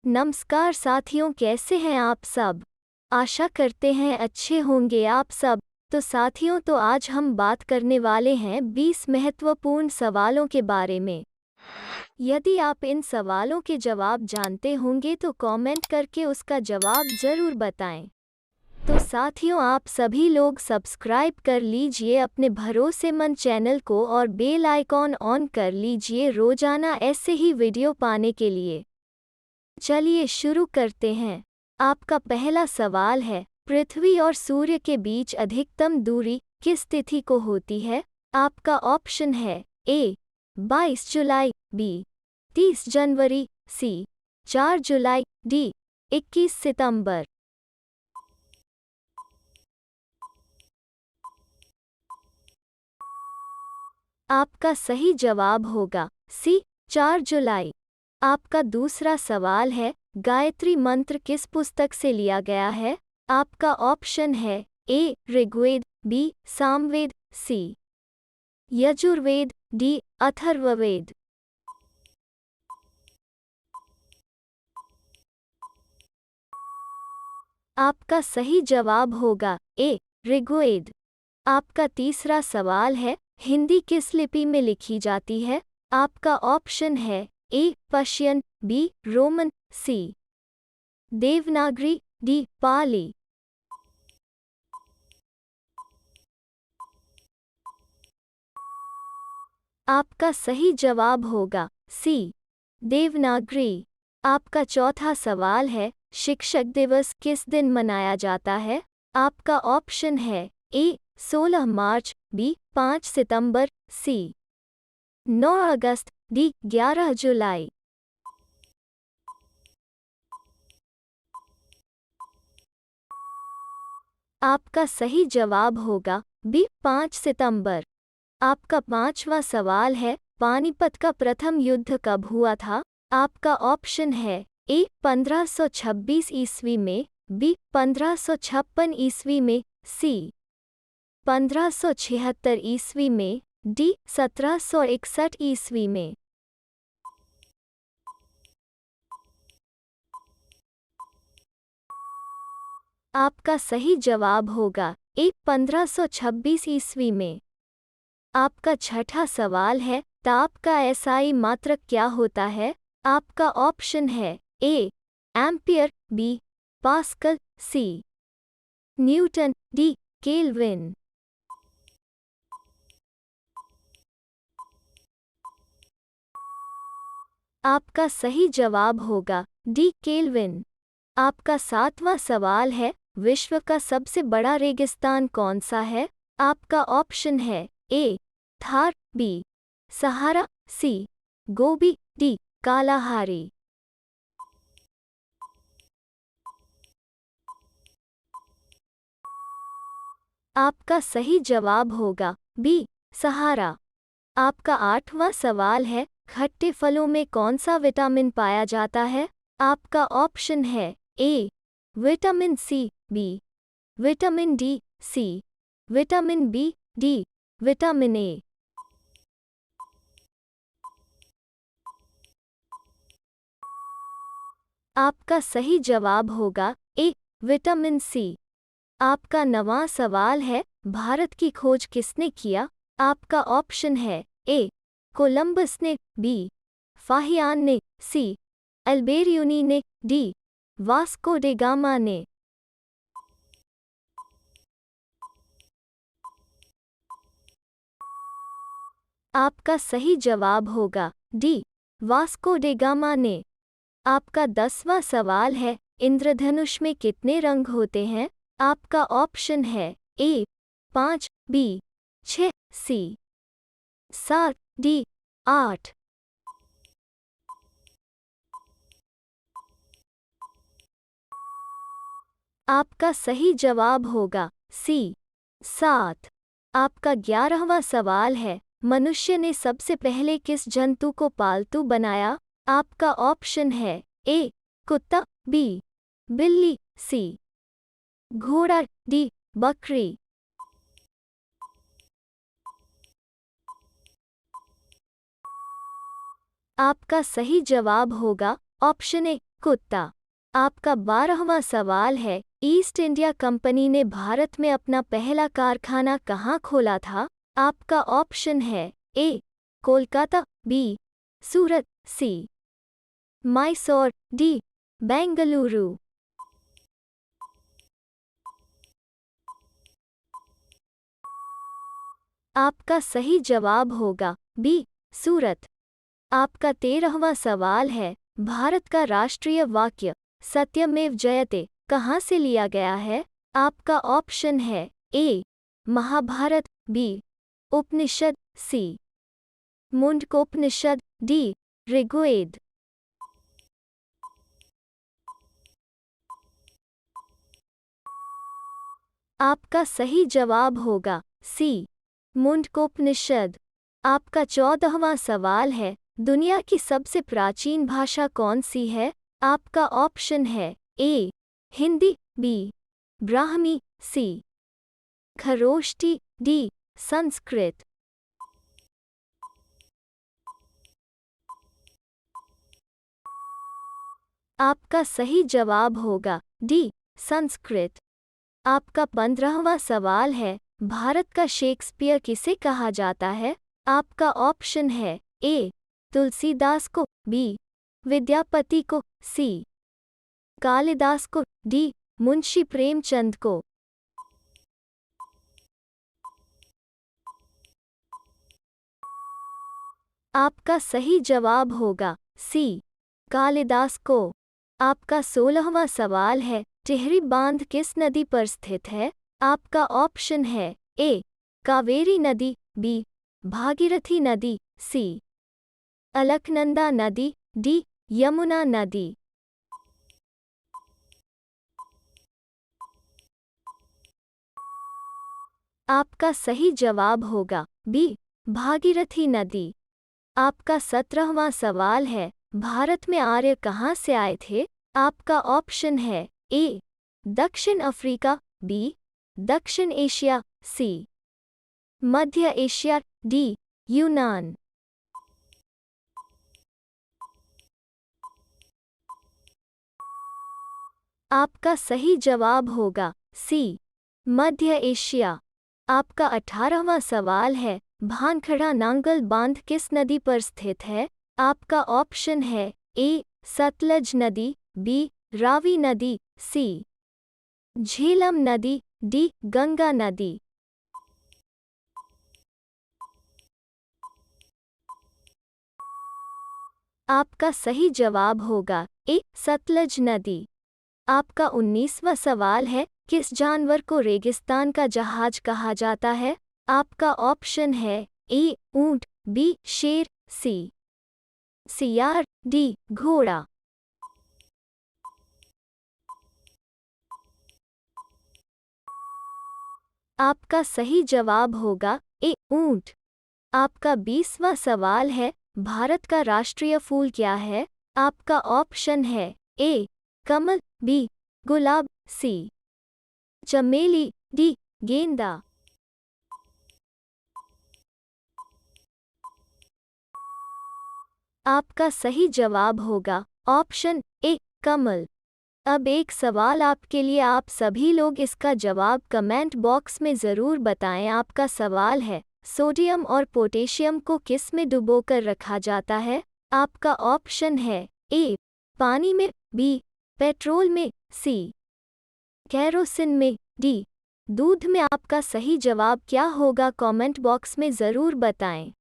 नमस्कार साथियों, कैसे हैं आप सब। आशा करते हैं अच्छे होंगे आप सब। तो साथियों, तो आज हम बात करने वाले हैं 20 महत्वपूर्ण सवालों के बारे में। यदि आप इन सवालों के जवाब जानते होंगे तो कमेंट करके उसका जवाब ज़रूर बताएं। तो साथियों, आप सभी लोग सब्सक्राइब कर लीजिए अपने भरोसेमंद चैनल को और बेल आइकॉन ऑन कर लीजिए रोजाना ऐसे ही वीडियो पाने के लिए। चलिए शुरू करते हैं। आपका पहला सवाल है, पृथ्वी और सूर्य के बीच अधिकतम दूरी किस तिथि को होती है। आपका ऑप्शन है ए 22 जुलाई, बी 30 जनवरी, सी 4 जुलाई, डी 21 सितंबर। आपका सही जवाब होगा सी 4 जुलाई। आपका दूसरा सवाल है, गायत्री मंत्र किस पुस्तक से लिया गया है। आपका ऑप्शन है ए ऋग्वेद, बी सामवेद, सी यजुर्वेद, डी अथर्ववेद। आपका सही जवाब होगा ए ऋग्वेद। आपका तीसरा सवाल है, हिंदी किस लिपि में लिखी जाती है। आपका ऑप्शन है ए पर्शियन, बी रोमन, सी देवनागरी, डी पाली। आपका सही जवाब होगा सी देवनागरी। आपका चौथा सवाल है, शिक्षक दिवस किस दिन मनाया जाता है। आपका ऑप्शन है ए 16 मार्च, बी 5 सितंबर, सी 9 अगस्त, डी 11 जुलाई। आपका सही जवाब होगा बी 5 सितंबर। आपका पांचवा सवाल है, पानीपत का प्रथम युद्ध कब हुआ था। आपका ऑप्शन है ए 1526 ईस्वी में, बी 1556 ईस्वी में, सी 1576 ईस्वी में, डी 1761 ईस्वी में। आपका सही जवाब होगा ए 1526 ईस्वी में। आपका छठा सवाल है, ताप का एसआई मात्रक क्या होता है। आपका ऑप्शन है A ampere, B pascal, C newton, D kelvin. आपका सही जवाब होगा डी केल्विन। आपका सातवां सवाल है, विश्व का सबसे बड़ा रेगिस्तान कौन सा है। आपका ऑप्शन है ए थार, बी सहारा, सी गोबी, डी कालाहारी। आपका सही जवाब होगा बी सहारा। आपका आठवां सवाल है, खट्टे फलों में कौन सा विटामिन पाया जाता है। आपका ऑप्शन है A vitamin C, B vitamin D, C vitamin B, D vitamin A. आपका सही जवाब होगा ए विटामिन सी। आपका नवां सवाल है, भारत की खोज किसने किया। आपका ऑप्शन है ए कोलंबस ने, बी फाहियान ने, सी अल्बेरियुनी ने, डी वास्को डे गामा ने। आपका सही जवाब होगा डी वास्को डे गामा ने। आपका 10वां सवाल है, इंद्रधनुष में कितने रंग होते हैं। आपका ऑप्शन है ए 5, बी 6, सी 7, डी 8। आपका सही जवाब होगा सी 7। आपका 11वां सवाल है, मनुष्य ने सबसे पहले किस जंतु को पालतू बनाया। आपका ऑप्शन है ए कुत्ता, बी बिल्ली, सी घोड़ा, डी बकरी। आपका सही जवाब होगा ऑप्शन ए कुत्ता। आपका 12वां सवाल है, ईस्ट इंडिया कंपनी ने भारत में अपना पहला कारखाना कहाँ खोला था? आपका ऑप्शन है ए कोलकाता, बी सूरत, सी मैसूर, डी बेंगलुरु। आपका सही जवाब होगा बी सूरत। आपका 13वां सवाल है, भारत का राष्ट्रीय वाक्य सत्यमेव जयते कहाँ से लिया गया है? आपका ऑप्शन है ए महाभारत, बी उपनिषद, सी मुंडकोपनिषद, डी ऋग्वेद। आपका सही जवाब होगा सी मुंडकोपनिषद। आपका 14वां सवाल है, दुनिया की सबसे प्राचीन भाषा कौन सी है? आपका ऑप्शन है ए हिंदी, बी ब्राह्मी, सी खरोष्टी, डी संस्कृत। आपका सही जवाब होगा डी संस्कृत। आपका 15वां सवाल है, भारत का शेक्सपियर किसे कहा जाता है? आपका ऑप्शन है ए तुलसीदास को, बी विद्यापति को, सी कालिदास को, डी मुंशी प्रेमचंद को। आपका सही जवाब होगा सी कालिदास को। आपका 16वां सवाल है, टिहरी बांध किस नदी पर स्थित है? आपका ऑप्शन है ए कावेरी नदी, बी भागीरथी नदी, सी अलकनंदा नदी, डी यमुना नदी। आपका सही जवाब होगा बी भागीरथी नदी। आपका 17वां सवाल है, भारत में आर्य कहाँ से आए थे? आपका ऑप्शन है ए दक्षिण अफ्रीका, बी दक्षिण एशिया, सी मध्य एशिया, डी यूनान। आपका सही जवाब होगा सी मध्य एशिया। आपका 18वां सवाल है, भानखड़ा नांगल बांध किस नदी पर स्थित है? आपका ऑप्शन है ए सतलज नदी, बी रावी नदी, सी झेलम नदी, डी गंगा नदी। आपका सही जवाब होगा ए सतलज नदी। आपका 19वां सवाल है, किस जानवर को रेगिस्तान का जहाज कहा जाता है? आपका ऑप्शन है ए ऊंट, बी शेर, सी सियार, डी घोड़ा। आपका सही जवाब होगा ए ऊंट। आपका 20वां सवाल है, भारत का राष्ट्रीय फूल क्या है? आपका ऑप्शन है ए कमल, बी गुलाब, सी चमेली, डी गेंदा। आपका सही जवाब होगा ऑप्शन ए कमल। अब एक सवाल आपके लिए, आप सभी लोग इसका जवाब कमेंट बॉक्स में ज़रूर बताएं। आपका सवाल है, सोडियम और पोटेशियम को किस में डुबोकर रखा जाता है? आपका ऑप्शन है ए पानी में, बी पेट्रोल में, सी केरोसिन में, डी दूध में। आपका सही जवाब क्या होगा? कमेंट बॉक्स में ज़रूर बताएं।